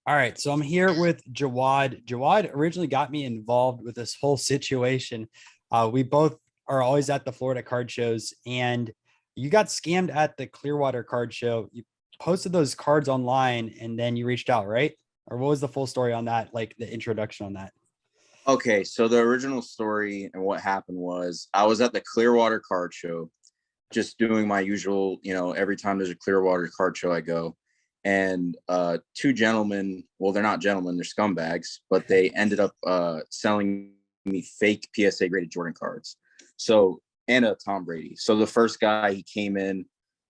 All right, so I'm here with Jawad. Jawad originally got me involved with this whole situation. We both are always at the Florida card shows, and you got scammed at the Clearwater card show. You posted those cards online, and then you reached out, right? Or what was the full story on that? Like the introduction on that? Okay, so the original story and what happened was I was at the Clearwater card show, just doing my usual, every time there's a Clearwater card show, I go. And two gentlemen, well, they're not gentlemen, they're scumbags, but they ended up selling me fake PSA graded Jordan cards. So, and a Tom Brady. So the first guy, he came in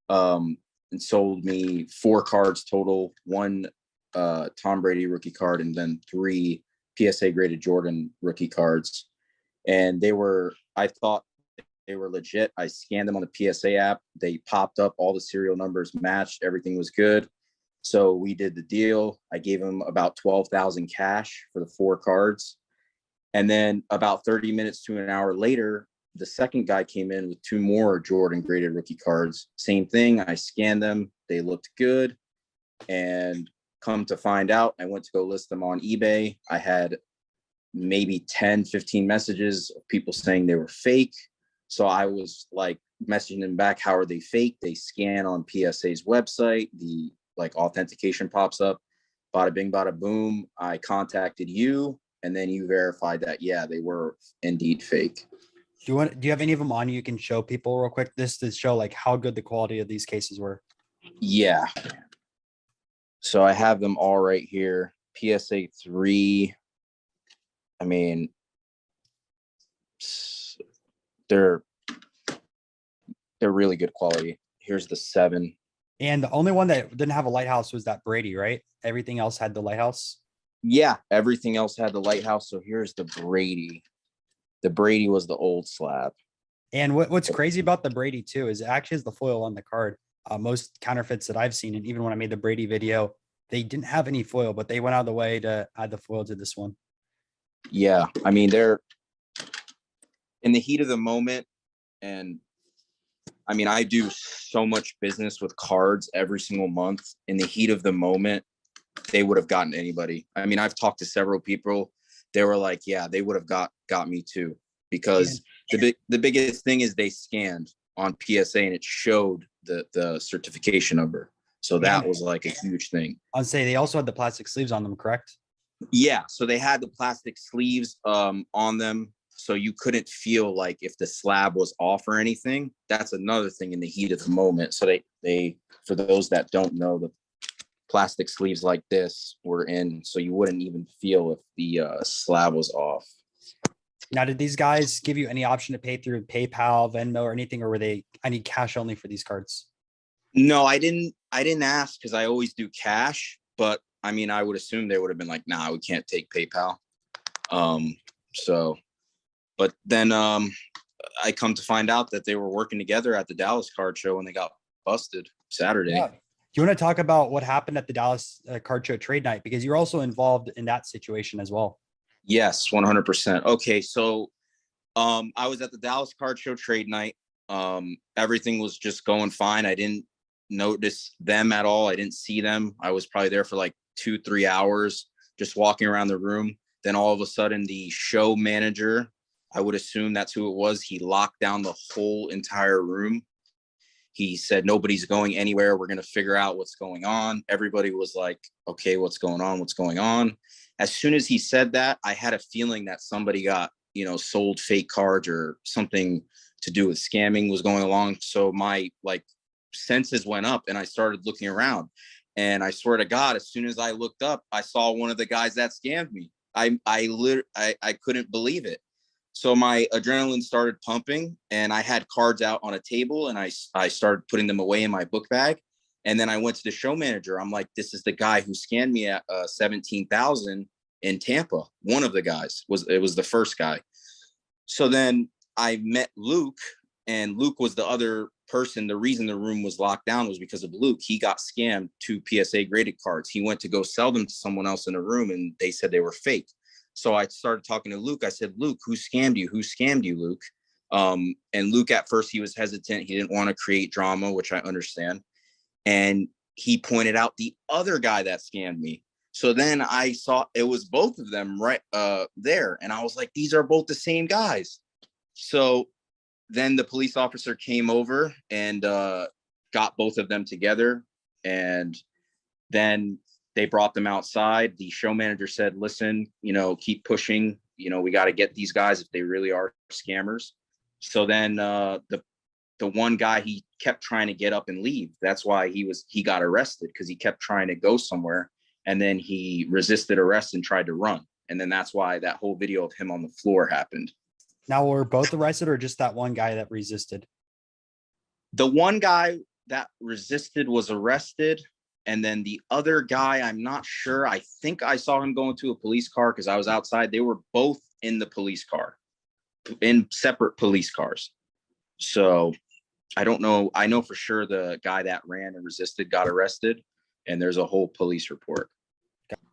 and sold me four cards total, one Tom Brady rookie card, and then three PSA graded Jordan rookie cards. And I thought they were legit. I scanned them on the PSA app. They popped up, all the serial numbers matched, everything was good. So we did the deal. I gave him about 12,000 cash for the four cards. And then about 30 minutes to an hour later, the second guy came in with two more Jordan graded rookie cards. Same thing. I scanned them. They looked good. And come to find out, I went to go list them on eBay. I had maybe 10, 15 messages of people saying they were fake. So I was like messaging them back, how are they fake? They scan on PSA's website, the like authentication pops up, bada bing, bada boom. I contacted you, and then you verified that, yeah, they were indeed fake. Do you have any of them on you can show people real quick? This to show like how good the quality of these cases were. Yeah. So I have them all right here. PSA 3. I mean, they're really good quality. Here's the 7. And the only one that didn't have a lighthouse was that Brady, right? Everything else had the lighthouse. Yeah, everything else had the lighthouse. So here's the Brady. The Brady was the old slab. And what's crazy about the Brady too is it actually is the foil on the card. Most counterfeits that I've seen, and even when I made the Brady video, they didn't have any foil, but they went out of the way to add the foil to this one. Yeah, I mean, they're in the heat of the moment. And I mean, I do so much business with cards every single month. In the heat of the moment, they would have gotten anybody. I mean, I've talked to several people. They were like, yeah, they would have got me too. Because the biggest thing is they scanned on PSA and it showed the certification number. So that was like a huge thing. I'd say they also had the plastic sleeves on them, correct? Yeah. So they had the plastic sleeves on them. So you couldn't feel like if the slab was off or anything. That's another thing in the heat of the moment. So they for those that don't know, the plastic sleeves like this were in, so you wouldn't even feel if the slab was off. Now, did these guys give you any option to pay through PayPal, Venmo, or anything, or were they, I need cash only for these cards? No, I didn't ask because I always do cash, but I mean, I would assume they would have been like, nah, we can't take PayPal. So, but then I come to find out that they were working together at the Dallas card show and they got busted Saturday. Yeah. Do you want to talk about what happened at the Dallas card show trade night? Because you're also involved in that situation as well. Yes, 100%. Okay, so I was at the Dallas card show trade night. Everything was just going fine. I didn't notice them at all. I didn't see them. I was probably there for like 2-3 hours, just walking around the room. Then all of a sudden, the show manager, I would assume that's who it was, he locked down the whole entire room. He said, nobody's going anywhere. We're going to figure out what's going on. Everybody was like, okay, what's going on? What's going on? As soon as he said that, I had a feeling that somebody got, sold fake cards or something to do with scamming was going along. So my senses went up and I started looking around. And I swear to God, as soon as I looked up, I saw one of the guys that scammed me. I couldn't believe it. So my adrenaline started pumping and I had cards out on a table and I started putting them away in my book bag. And then I went to the show manager. I'm like, this is the guy who scanned me at 17,000 in Tampa. One of the guys was the first guy. So then I met Luke, and Luke was the other person. The reason the room was locked down was because of Luke. He got scammed 2 PSA graded cards. He went to go sell them to someone else in the room and they said they were fake. So I started talking to Luke. I said, Luke, who scammed you? Who scammed you, Luke? And Luke, at first, he was hesitant. He didn't want to create drama, which I understand. And he pointed out the other guy that scammed me. So then I saw it was both of them right there. And I was like, these are both the same guys. So then the police officer came over and got both of them together. And then they brought them outside. The show manager said, listen, keep pushing. We got to get these guys if they really are scammers. So then the one guy, he kept trying to get up and leave. That's why he got arrested, because he kept trying to go somewhere, and then he resisted arrest and tried to run. And then that's why that whole video of him on the floor happened. Now, were both arrested or just that one guy that resisted? The one guy that resisted was arrested. And then the other guy, I'm not sure. I think I saw him go into a police car because I was outside. They were both in the police car, in separate police cars. So I don't know. I know for sure the guy that ran and resisted got arrested, and there's a whole police report.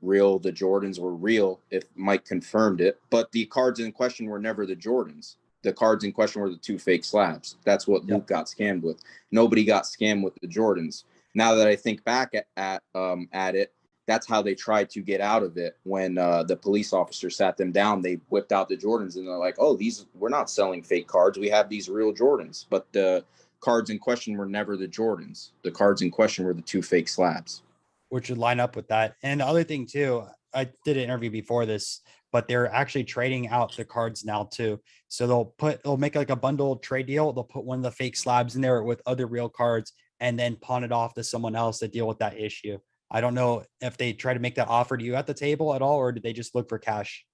Real, the Jordans were real, if Mike confirmed it, but the cards in question were never the Jordans. The cards in question were the 2 fake slabs. That's what Luke got scammed with. Nobody got scammed with the Jordans. Now that I think back at it, that's how they tried to get out of it. When the police officer sat them down, they whipped out the Jordans, and they're like, oh, we're not selling fake cards. We have these real Jordans. But the cards in question were never the Jordans. The cards in question were the 2 fake slabs. Which would line up with that. And the other thing too, I did an interview before this, but they're actually trading out the cards now too. So they'll make like a bundle trade deal. They'll put one of the fake slabs in there with other real cards and then pawn it off to someone else to deal with that issue. I don't know if they try to make that offer to you at the table at all, or did they just look for cash?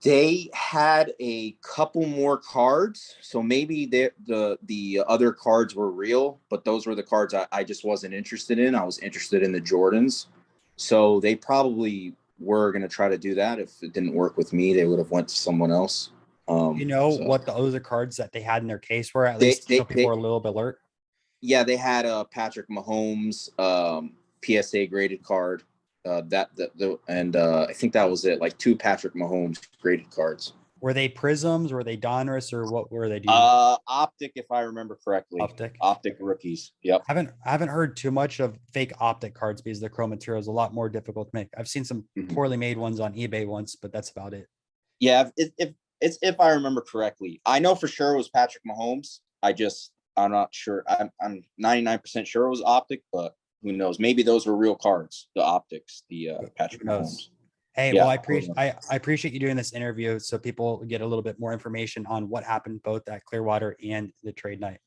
They had a couple more cards, so maybe the other cards were real, but those were the cards I just wasn't interested in. I was interested in the Jordans, so they probably were going to try to do that. If it didn't work with me, they would have went to someone else. What the other cards that they had in their case were, at least so people are a little bit alert? Yeah, they had a Patrick Mahomes PSA graded card. I think that was it. Like 2 Patrick Mahomes graded cards. Were they prisms? Were they Donruss, or what were they doing? Optic, if I remember correctly. Optic rookies. Yep. I haven't heard too much of fake optic cards because the chrome material is a lot more difficult to make. I've seen some poorly made ones on eBay once, but that's about it. Yeah, if I remember correctly, I know for sure it was Patrick Mahomes. I'm not sure. I'm 99% sure it was optic, but who knows? Maybe those were real cards, the optics, the Patrick Mahomes. Hey, well, I appreciate you doing this interview so people get a little bit more information on what happened both at Clearwater and the trade night.